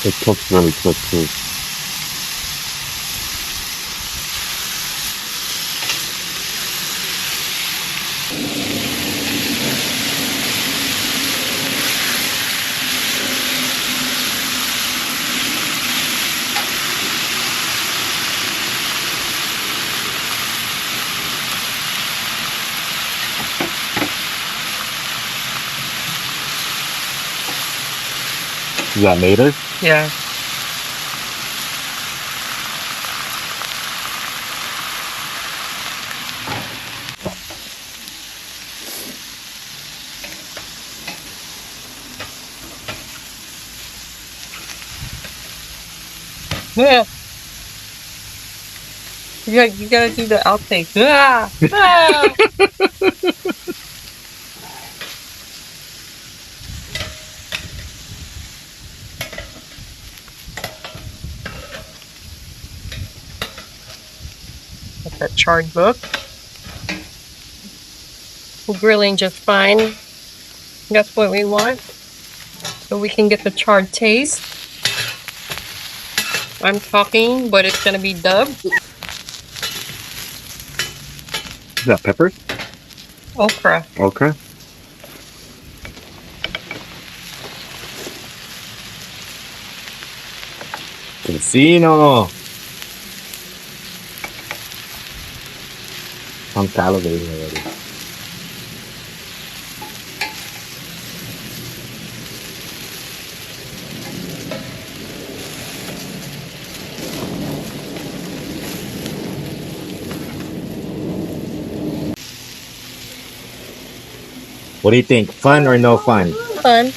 It cooks really quick too. Is that native? Yeah. Yeah. You gotta do the outtake. Ah! Ah! Get that charred book. We're grilling just fine. That's what we want. So we can get the charred taste. I'm talking, but it's gonna be dubbed. Is that pepper? Okra. Okay. Casino. I'm salivating already. What do you think? Fun or no fun? Fun.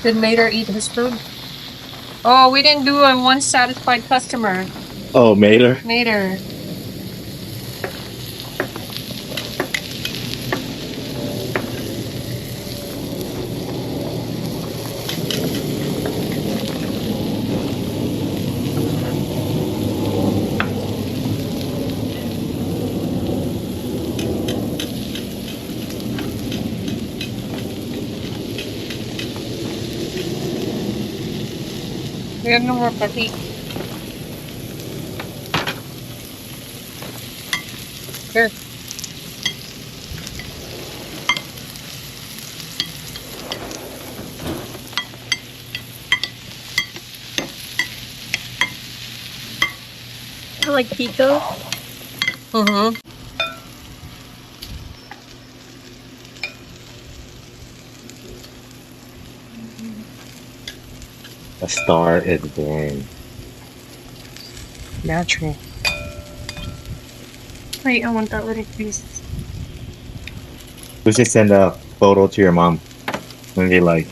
Did Mater eat his food? Oh, we didn't do a one satisfied customer. Oh, Mater? Mater. We have no more puppy. Here. I like pico. Mm-hmm. A star is born. Natural. Wait, I want that little piece. We should send a photo to your mom and be like,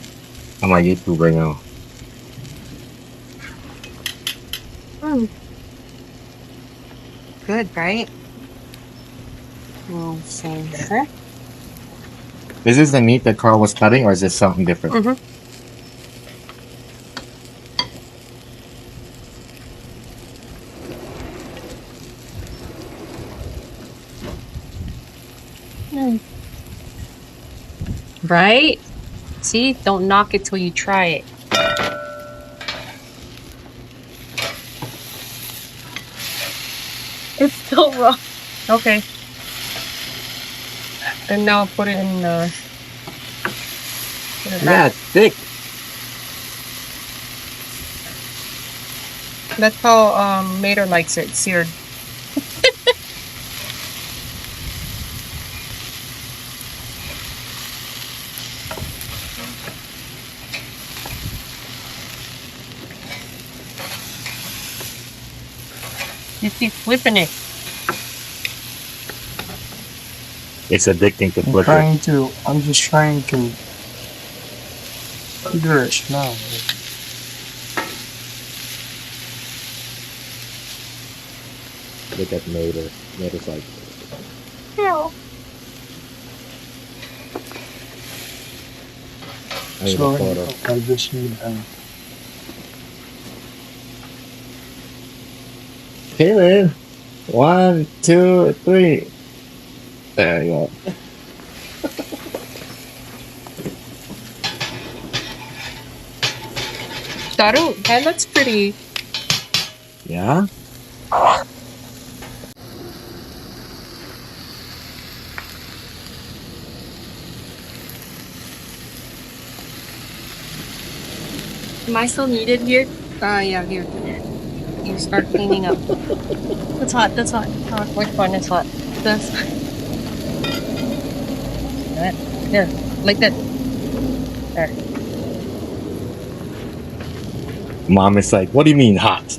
I'm on YouTube right now. Good, right? We'll see here. Is this the meat that Carl was cutting or is this something different? Mm-hmm. Right? See? Don't knock it till you try it. It's still raw. Okay. And now put it in the... Yeah, it's thick. That's how Mater likes it, seared. You keep flipping it. It's addicting to flipper. I'm just trying to figure it now. Look at Mater. Mater's like, Yeah. I need a So photo. I just need Okay, man. 1, 2, 3. There you go. That looks pretty. Yeah? Am I still needed here? Yeah, here. You start cleaning up. That's hot, that's hot. Which one is hot? This. That. Here, like that. There. Mom is like, what do you mean hot?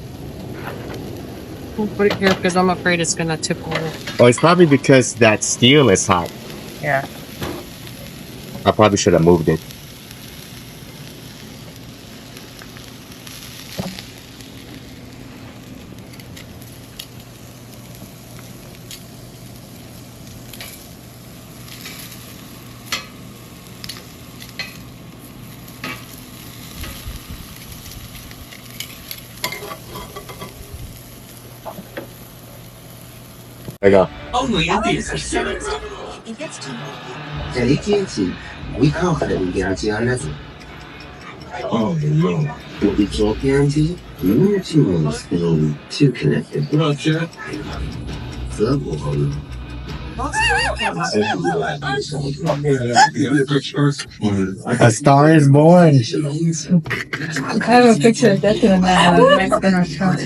We'll put it here because I'm afraid it's gonna tip over. Oh, it's probably because that steel is hot. Yeah. I probably should have moved it. There you go. Only at the At AT&T, we confidently guarantee our network. Oh no. With the Jolt guarantee, your two rooms is only too connected. Gotcha. A star is born. I have a picture of Death in that Mexican restaurant.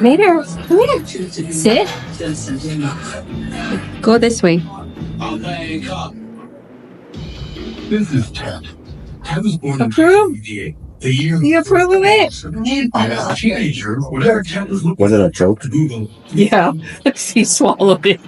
Mater, come here. Sit. Go this way. This is Ted. Ted was born Approve? in the year You approve of it? as a teenager, whenever Ted was looking Was it a joke? to Google, Yeah. He swallowed it.